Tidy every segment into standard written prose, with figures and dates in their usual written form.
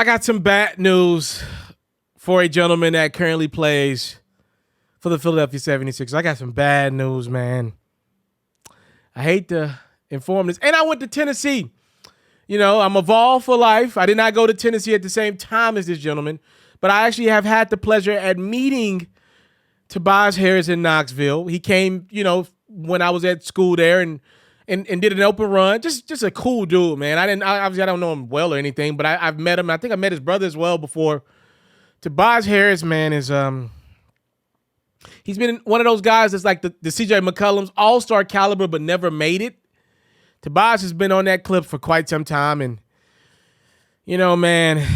I got some bad news for a gentleman that currently plays for the Philadelphia 76ers. I got some bad news, man. I hate to inform this. And I went to Tennessee. You know, I'm a Vol for life. I did not go to Tennessee at the same time as this gentleman, but I actually have had the pleasure at meeting Tobias Harris in Knoxville. He came, you know, when I was at school there and did an open run. Just a cool dude, man. Obviously I don't know him well or anything, but I've met him. I think I met his brother as well before. Tobias Harris, man, is he's been one of those guys that's like the CJ McCollum's all-star caliber, but never made it. Tobias has been on that clip for quite some time, and you know, man,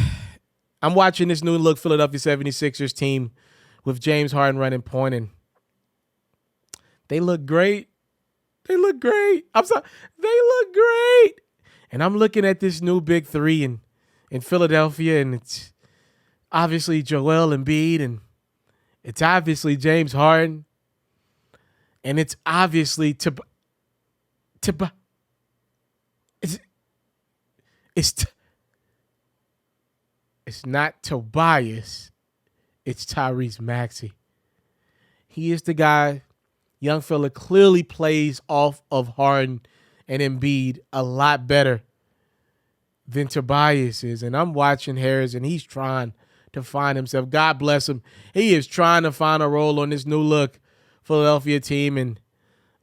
I'm watching this new look Philadelphia 76ers team with James Harden running point, and they look great. They look great. I'm sorry. They look great. And I'm looking at this new big three in Philadelphia, and it's obviously Joel Embiid, and it's obviously James Harden, and it's obviously it's not Tobias. It's Tyrese Maxey. He is the guy. Young fella clearly plays off of Harden and Embiid a lot better than Tobias is. And I'm watching Harris, and he's trying to find himself. God bless him. He is trying to find a role on this new look Philadelphia team. And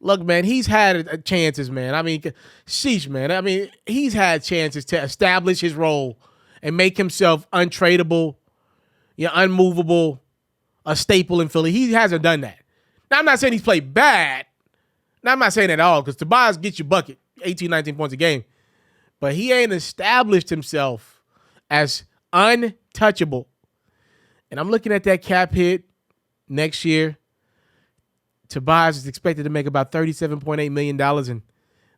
look, man, he's had chances, man. I mean, sheesh, man. I mean, he's had chances to establish his role and make himself untradeable, unmovable, a staple in Philly. He hasn't done that. Now, I'm not saying he's played bad. Now, I'm not saying that at all, because Tobias gets you bucket, 18, 19 points a game. But he ain't established himself as untouchable. And I'm looking at that cap hit next year. Tobias is expected to make about $37.8 million. And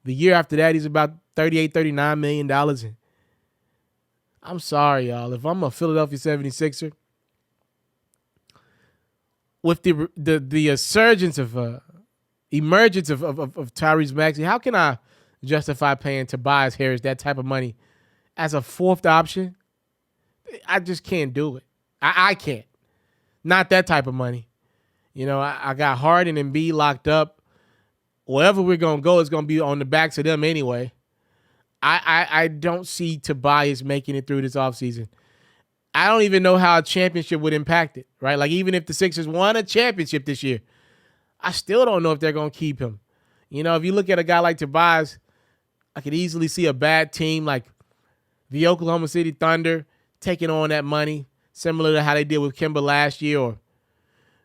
the year after that, he's about $38, $39 million. And I'm sorry, y'all. If I'm a Philadelphia 76er, with the emergence of Tyrese Maxey, how can I justify paying Tobias Harris that type of money as a fourth option? I just can't do it. I can't. Not that type of money. You know, I got Harden and Embiid locked up. Wherever we're going to go, it's going to be on the backs of them anyway. I don't see Tobias making it through this offseason. I don't even know how a championship would impact it, right? Like, even if the Sixers won a championship this year, I still don't know if they're going to keep him. You know, if you look at a guy like Tobias, I could easily see a bad team like the Oklahoma City Thunder taking on that money, similar to how they did with Kemba last year, or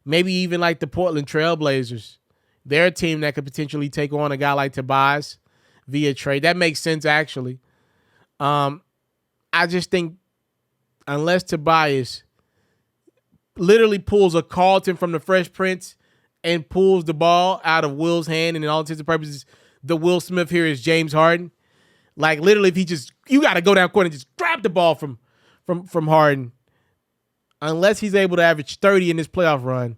maybe even like the Portland Trailblazers. They're a team that could potentially take on a guy like Tobias via trade. That makes sense, actually. I just think unless Tobias literally pulls a Carlton from the Fresh Prince and pulls the ball out of Will's hand, and in all intents and purposes, the Will Smith here is James Harden. Like, literally, if you got to go down court and just grab the ball from Harden. Unless he's able to average 30 in this playoff run,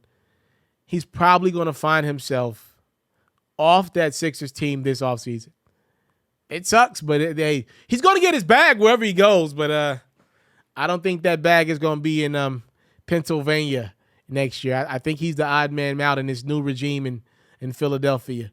he's probably going to find himself off that Sixers team this offseason. It sucks, but he's going to get his bag wherever he goes, but I don't think that bag is going to be in Pennsylvania next year. I think he's the odd man out in this new regime in Philadelphia.